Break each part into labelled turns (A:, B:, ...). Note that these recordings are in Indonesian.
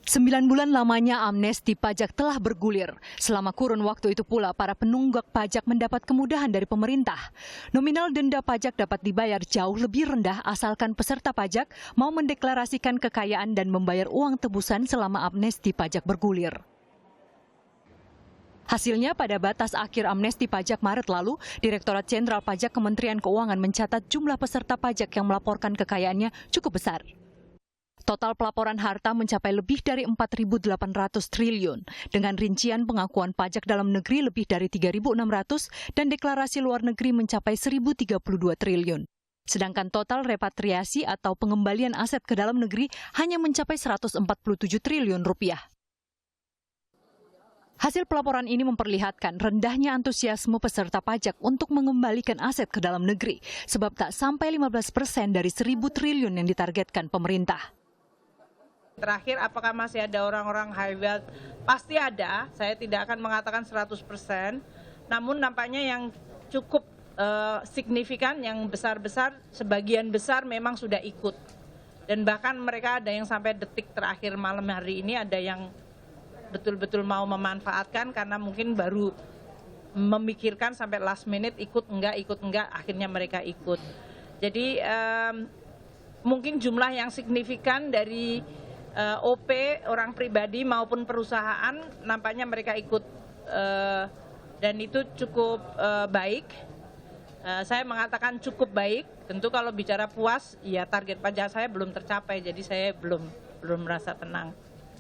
A: 9 bulan lamanya amnesti pajak telah bergulir. Selama kurun waktu itu pula, para penunggak pajak mendapat kemudahan dari pemerintah. Nominal denda pajak dapat dibayar jauh lebih rendah asalkan peserta pajak mau mendeklarasikan kekayaan dan membayar uang tebusan selama amnesti pajak bergulir. Hasilnya, pada batas akhir amnesti pajak Maret lalu, Direktorat Jenderal Pajak Kementerian Keuangan mencatat jumlah peserta pajak yang melaporkan kekayaannya cukup besar. Total pelaporan harta mencapai lebih dari 4.800 triliun, dengan rincian pengakuan pajak dalam negeri lebih dari 3.600 dan deklarasi luar negeri mencapai 1.032 triliun. Sedangkan total repatriasi atau pengembalian aset ke dalam negeri hanya mencapai 147 triliun rupiah. Hasil pelaporan ini memperlihatkan rendahnya antusiasme peserta pajak untuk mengembalikan aset ke dalam negeri, sebab tak sampai 15% dari 1.000 triliun yang ditargetkan pemerintah.
B: Terakhir, apakah masih ada orang-orang high wealth? Pasti ada, saya tidak akan mengatakan 100%, namun nampaknya yang cukup signifikan, yang besar-besar, sebagian besar memang sudah ikut. Dan bahkan mereka ada yang sampai detik terakhir malam hari ini, ada yang betul-betul mau memanfaatkan karena mungkin baru memikirkan sampai last minute ikut enggak, akhirnya mereka ikut. Jadi mungkin jumlah yang signifikan dari OP, orang pribadi maupun perusahaan, nampaknya mereka ikut dan itu cukup baik. Saya mengatakan cukup baik, tentu kalau bicara puas, ya target pajak saya belum tercapai, jadi saya belum merasa tenang.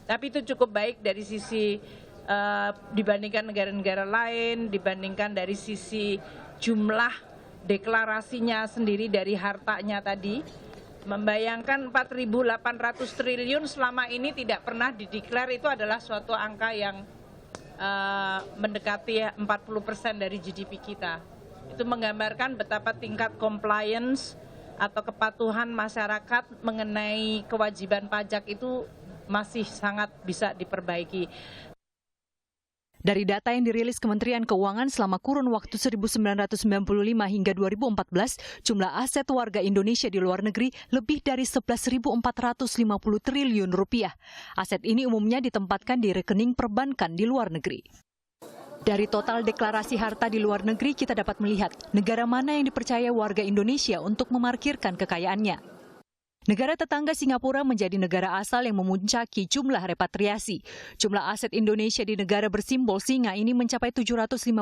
B: Tapi itu cukup baik dari sisi dibandingkan negara-negara lain, dibandingkan dari sisi jumlah deklarasinya sendiri dari hartanya tadi. Membayangkan 4.800 triliun selama ini tidak pernah dideklar, itu adalah suatu angka yang mendekati 40% dari GDP kita. Itu menggambarkan betapa tingkat compliance atau kepatuhan masyarakat mengenai kewajiban pajak itu masih sangat bisa diperbaiki.
A: Dari data yang dirilis Kementerian Keuangan selama kurun waktu 1995 hingga 2014, jumlah aset warga Indonesia di luar negeri lebih dari 11.450 triliun rupiah. Aset ini umumnya ditempatkan di rekening perbankan di luar negeri. Dari total deklarasi harta di luar negeri, kita dapat melihat negara mana yang dipercaya warga Indonesia untuk memarkirkan kekayaannya. Negara tetangga Singapura menjadi negara asal yang memuncaki jumlah repatriasi. Jumlah aset Indonesia di negara bersimbol singa ini mencapai 751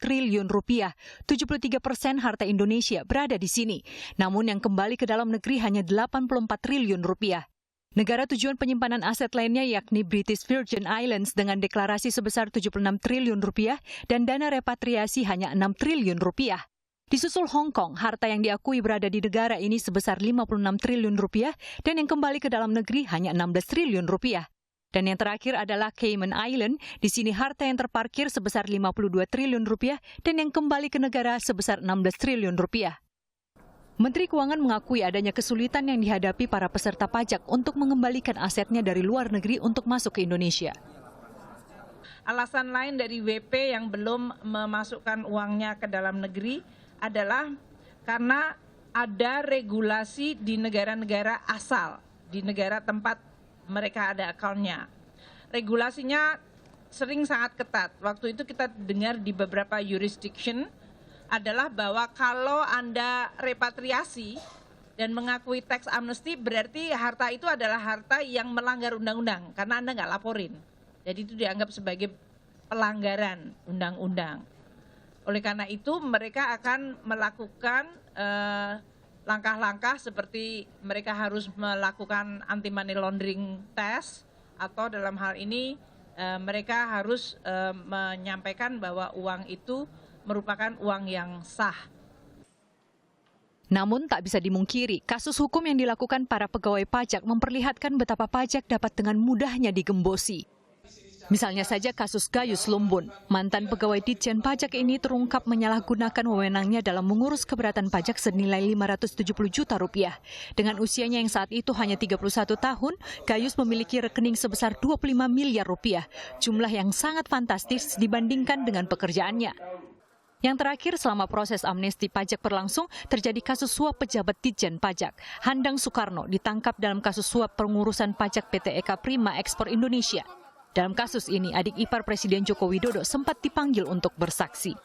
A: triliun rupiah. 73% harta Indonesia berada di sini. Namun yang kembali ke dalam negeri hanya 84 triliun rupiah. Negara tujuan penyimpanan aset lainnya yakni British Virgin Islands dengan deklarasi sebesar 76 triliun rupiah dan dana repatriasi hanya 6 triliun rupiah. Disusul Hong Kong, harta yang diakui berada di negara ini sebesar 56 triliun rupiah dan yang kembali ke dalam negeri hanya 16 triliun rupiah. Dan yang terakhir adalah Cayman Island, di sini harta yang terparkir sebesar 52 triliun rupiah dan yang kembali ke negara sebesar 16 triliun rupiah. Menteri Keuangan mengakui adanya kesulitan yang dihadapi para peserta pajak untuk mengembalikan asetnya dari luar negeri untuk masuk ke Indonesia.
B: Alasan lain dari WP yang belum memasukkan uangnya ke dalam negeri adalah karena ada regulasi di negara-negara asal, di negara tempat mereka ada akunnya. Regulasinya sering sangat ketat. Waktu itu kita dengar di beberapa jurisdiction adalah bahwa kalau Anda repatriasi dan mengakui tax amnesty, berarti harta itu adalah harta yang melanggar undang-undang karena Anda nggak laporin. Jadi itu dianggap sebagai pelanggaran undang-undang. Oleh karena itu mereka akan melakukan langkah-langkah seperti mereka harus melakukan anti money laundering test, atau dalam hal ini mereka harus menyampaikan bahwa uang itu merupakan uang yang sah.
A: Namun tak bisa dimungkiri, kasus hukum yang dilakukan para pegawai pajak memperlihatkan betapa pajak dapat dengan mudahnya digembosi. Misalnya saja kasus Gayus Lumbun, mantan pegawai Ditjen Pajak ini terungkap menyalahgunakan wewenangnya dalam mengurus keberatan pajak senilai 570 juta rupiah. Dengan usianya yang saat itu hanya 31 tahun, Gayus memiliki rekening sebesar 25 miliar rupiah, jumlah yang sangat fantastis dibandingkan dengan pekerjaannya. Yang terakhir, selama proses amnesti pajak berlangsung, terjadi kasus suap pejabat Ditjen Pajak. Handang Soekarno ditangkap dalam kasus suap pengurusan pajak PT Eka Prima Ekspor Indonesia. Dalam kasus ini, adik ipar Presiden Joko Widodo sempat dipanggil untuk bersaksi.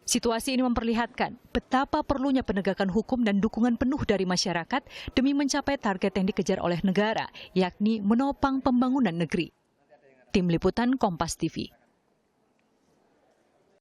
A: Situasi ini memperlihatkan betapa perlunya penegakan hukum dan dukungan penuh dari masyarakat demi mencapai target yang dikejar oleh negara, yakni menopang pembangunan negeri. Tim Liputan Kompas TV.